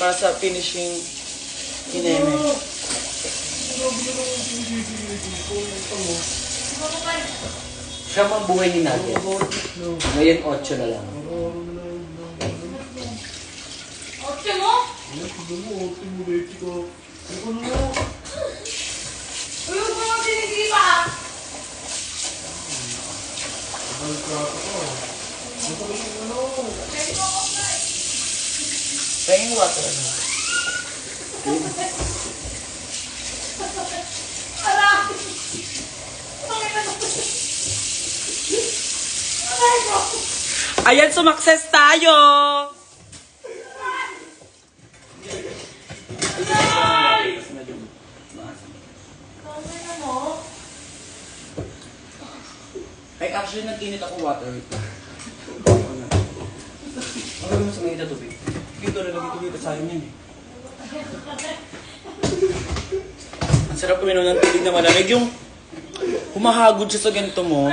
para sa finishing ineme. Siya ang buhay ni Nuggets. Ngayon 8 na lang. Otse mo? Uy, huwag mo tinitiba. Kaya yung water. Ayan, sumakses tayo! Ay, actually, nag-init ako water. Ano mo sa mga tubig? Dito na dito sa akin yan eh. Ang sarap uminom ng tubig na malamig. Yung humahagod siya sa ganito mo.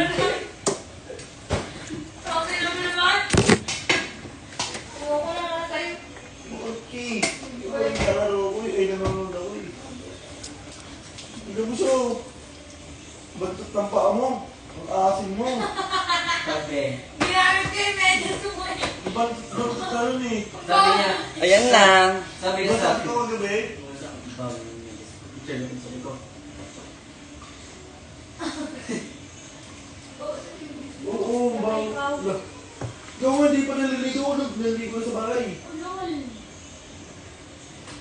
Okay lang naman. Ayoko na tayo. Okay. Iba yung kalaro ko eh. Ay, nanonood ako eh. Hindi mo siya. Bantot ng paa mo. Ang asin mo. Sabi. Ginamit ko yung medyas ko eh. Bantot ka rin eh. Sabi niya. Ayan lang. Sabi niya sa Bantot ka kagabi. Oo, bang... Ikaw nga, di pa naliligo. Naliligo sa bahay.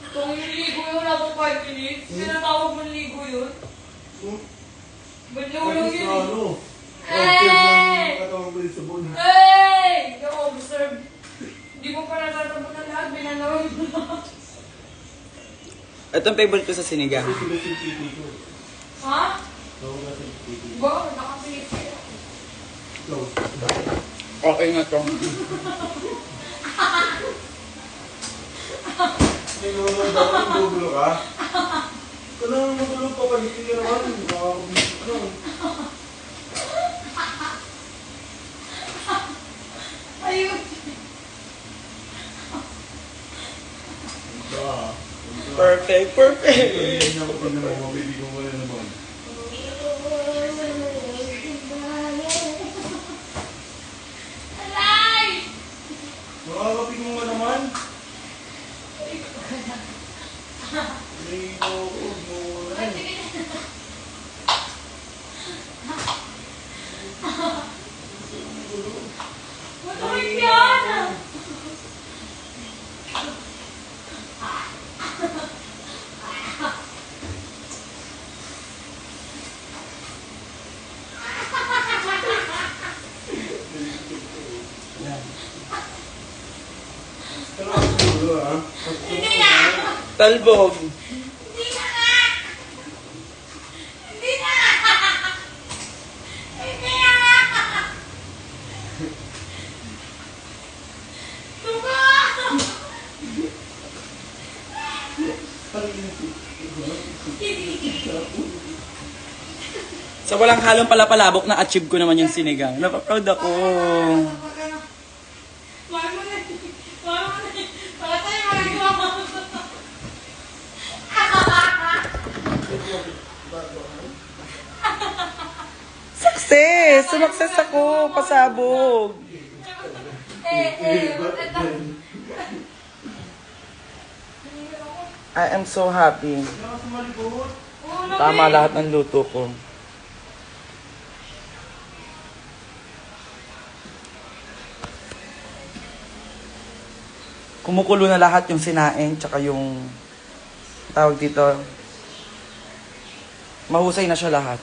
Kung yung ligo yun, wala pang 5 minutes. Sinatawag mo ligo yun. Ba't nulong yun eh? Ano? Hey! Katawag ko yung sabon. Hey! Hindi ako observe. Hindi mo pa natatabot na lahat. Binanawin mo lang. Ito ang favorite ko sa sinigang. Ito sila si Titi ko. Ha? Tawag na si Titi. Ba? Nakapilit sila. Close. Okay na to. May nanonood ako, gugulo ka? Kanang magulog pa pag hindi ka naman. Nakakabisip ka naman. Ayun. Perfect. Hindi naman, mabibigyan mo na naman. Alay! Makakapig mo ka naman. May nakukulog mo na. Ba't ako yung piano? Talbog. Sa walang halong palapalabok, na-achieve ko naman yung sinigang. Napaproud ako. Success! Sumakses ako! Pasabog! I am so happy. Tama lahat ng luto ko. Kumukulo na lahat yung sinaing, tsaka yung tawag dito. Mahusay na siya lahat.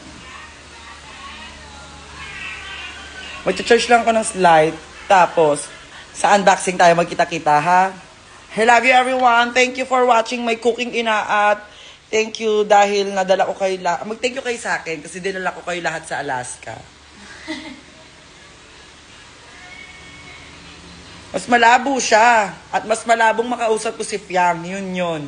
Mag-charge lang ako ng slide, tapos sa unboxing tayo magkita-kita, ha? I love you everyone. Thank you for watching my cooking inaat. Thank you dahil nadala ko kayo mag-thank you kayo sa akin kasi dinala ko kayo lahat sa Alaska. Mas malabo siya. At mas malabong makausap ko si Fiang. Yun.